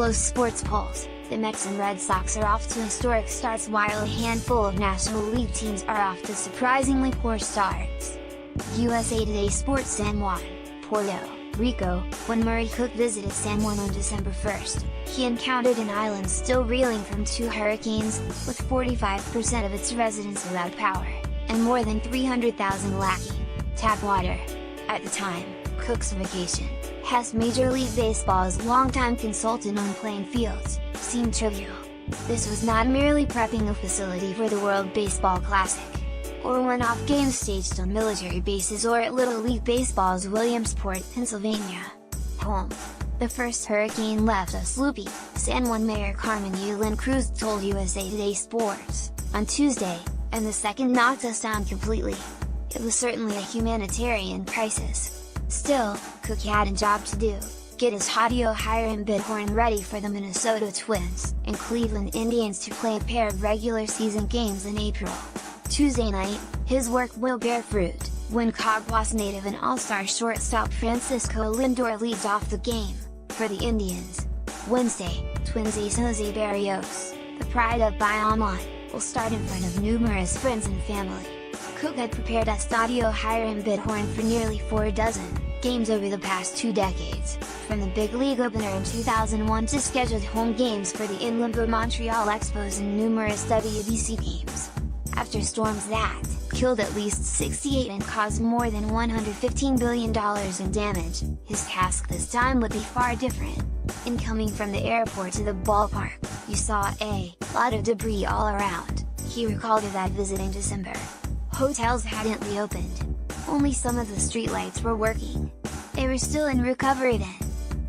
Most sports polls, the Mets and Red Sox are off to historic starts while a handful of National League teams are off to surprisingly poor starts. USA Today Sports San Juan, Puerto Rico. When Murray Cook visited San Juan on December 1st, he encountered an island still reeling from 2 hurricanes, with 45% of its residents without power, and more than 300,000 lacking tap water. At the time, Cook's vacation, as Major League Baseball's longtime consultant on playing fields, seemed trivial. This was not merely prepping a facility for the World Baseball Classic, or one-off games staged on military bases or at Little League Baseball's Williamsport, Pennsylvania home. The first hurricane left us loopy, San Juan Mayor Carmen Yulín Cruz told USA Today Sports on Tuesday, and the second knocked us down completely. It was certainly a humanitarian crisis. Still, Cook had a job to do: get his hottie Hiram Bithorn ready for the Minnesota Twins and Cleveland Indians to play a pair of regular season games in April. Tuesday night, his work will bear fruit, when Caguas native and all-star shortstop Francisco Lindor leads off the game for the Indians. Wednesday, Twins ace Jose Barrios, the pride of Bayamon, will start in front of numerous friends and family. Cook had prepared Estadio Hiram Bithorn for nearly 4 dozen games over the past 2 decades, from the big league opener in 2001 to scheduled home games for the Inland Montreal Expos and numerous WBC games. After storms that killed at least 68 and caused more than $115 billion in damage, his task this time would be far different. In coming from the airport to the ballpark, you saw a lot of debris all around, he recalled of that visit in December. Hotels hadn't reopened. Only some of the streetlights were working. They were still in recovery then.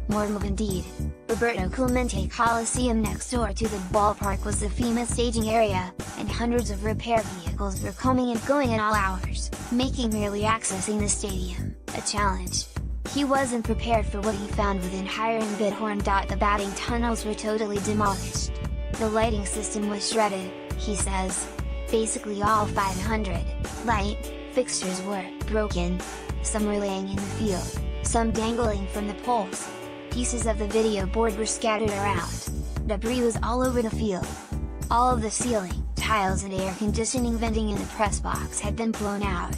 More move indeed. Roberto Clemente Coliseum next door to the ballpark was the FEMA staging area, and hundreds of repair vehicles were coming and going at all hours, making merely accessing the stadium a challenge. He wasn't prepared for what he found within Hiram Bithorn. The batting tunnels were totally demolished. The lighting system was shredded, he says. Basically all 500 light fixtures were broken. Some were laying in the field, some dangling from the poles. Pieces of the video board were scattered around. Debris was all over the field. All of the ceiling, tiles and air conditioning venting in the press box had been blown out.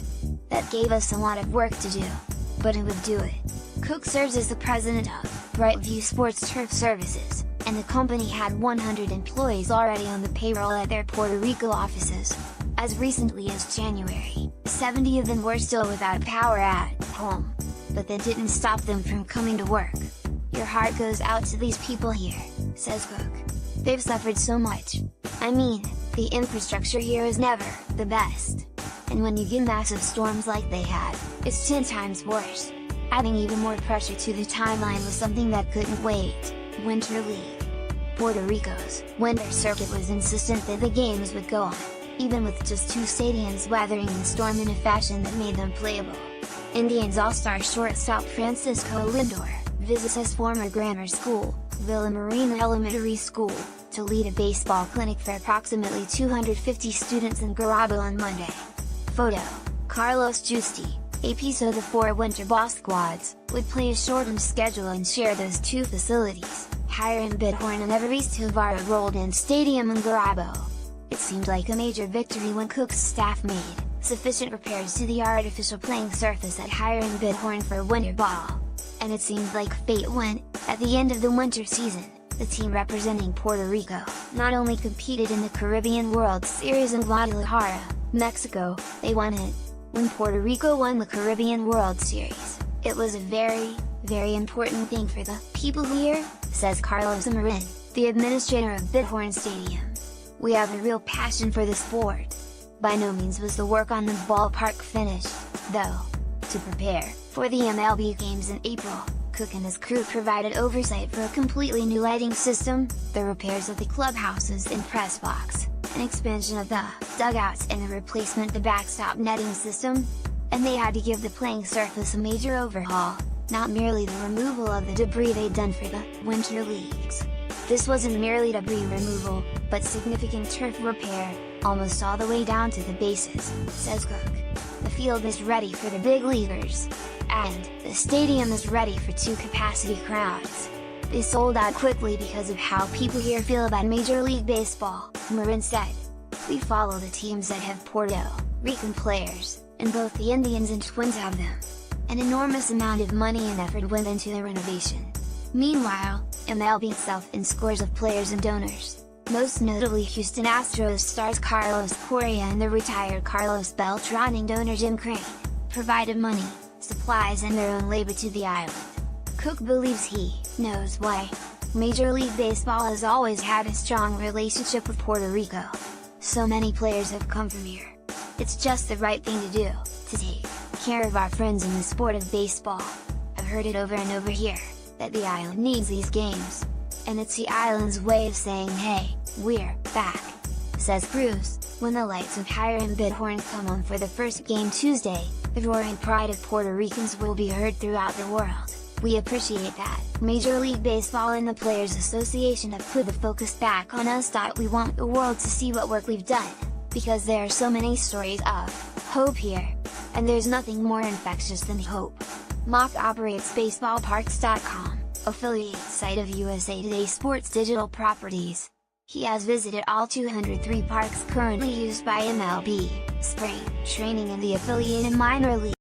That gave us a lot of work to do. But it would do it. Cook serves as the president of Brightview Sports Turf Services, and the company had 100 employees already on the payroll at their Puerto Rico offices. As recently as January, 70 of them were still without power at home. But that didn't stop them from coming to work. Your heart goes out to these people here, says Cook. They've suffered so much. I mean, the infrastructure here is never the best. And when you get massive storms like they had, it's 10 times worse. Adding even more pressure to the timeline was something that couldn't wait. Winter League. Puerto Rico's winter circuit was insistent that the games would go on, even with just 2 stadiums weathering the storm in a fashion that made them playable. Indians all-star shortstop Francisco Lindor visits his former grammar school, Villa Marina Elementary School, to lead a baseball clinic for approximately 250 students in Garabo on Monday. Photo: Carlos Justi. AP. So the 4 winter ball squads would play a shortened schedule and share those 2 facilities. Hiram Bithorn and Everest Tovar rolled in stadium in Garabo. It seemed like a major victory when Cook's staff made sufficient repairs to the artificial playing surface at Hiram Bithorn for winter ball. And it seemed like fate when, at the end of the winter season, the team representing Puerto Rico not only competed in the Caribbean World Series in Guadalajara, Mexico, they won it. When Puerto Rico won the Caribbean World Series, it was a very, very important thing for the people here, says Carlos Amarin, the administrator of Bithorn Stadium. We have a real passion for the sport. By no means was the work on the ballpark finished, though. To prepare for the MLB games in April, Cook and his crew provided oversight for a completely new lighting system, the repairs of the clubhouses and press box, an expansion of the dugouts and the replacement of the backstop netting system. And they had to give the playing surface a major overhaul, not merely the removal of the debris they'd done for the winter leagues. This wasn't merely debris removal, but significant turf repair, almost all the way down to the bases, says Cook. The field is ready for the big leaguers. And the stadium is ready for 2 capacity crowds. They sold out quickly because of how people here feel about Major League Baseball, Marin said. We follow the teams that have Puerto Rican players, and both the Indians and Twins have them. An enormous amount of money and effort went into the renovation. Meanwhile, MLB itself in scores of players and donors, most notably Houston Astros stars Carlos Correa and the retired Carlos Beltran and donor Jim Crane, provided money, supplies and their own labor to the island. Cook believes he knows why. Major League Baseball has always had a strong relationship with Puerto Rico. So many players have come from here. It's just the right thing to do, to take care of our friends in the sport of baseball. I've heard it over and over here, that the island needs these games. And it's the island's way of saying hey, we're back, says Cruz. When the lights of Hiram Bithorn come on for the first game Tuesday, the roaring pride of Puerto Ricans will be heard throughout the world. We appreciate that. Major League Baseball and the Players Association have put the focus back on us. We want the world to see what work we've done, because there are so many stories of hope here, and there's nothing more infectious than hope. Mock operates baseballparks.com, affiliate site of USA Today Sports digital properties. He has visited all 203 parks currently used by MLB, spring training and the affiliated minor league.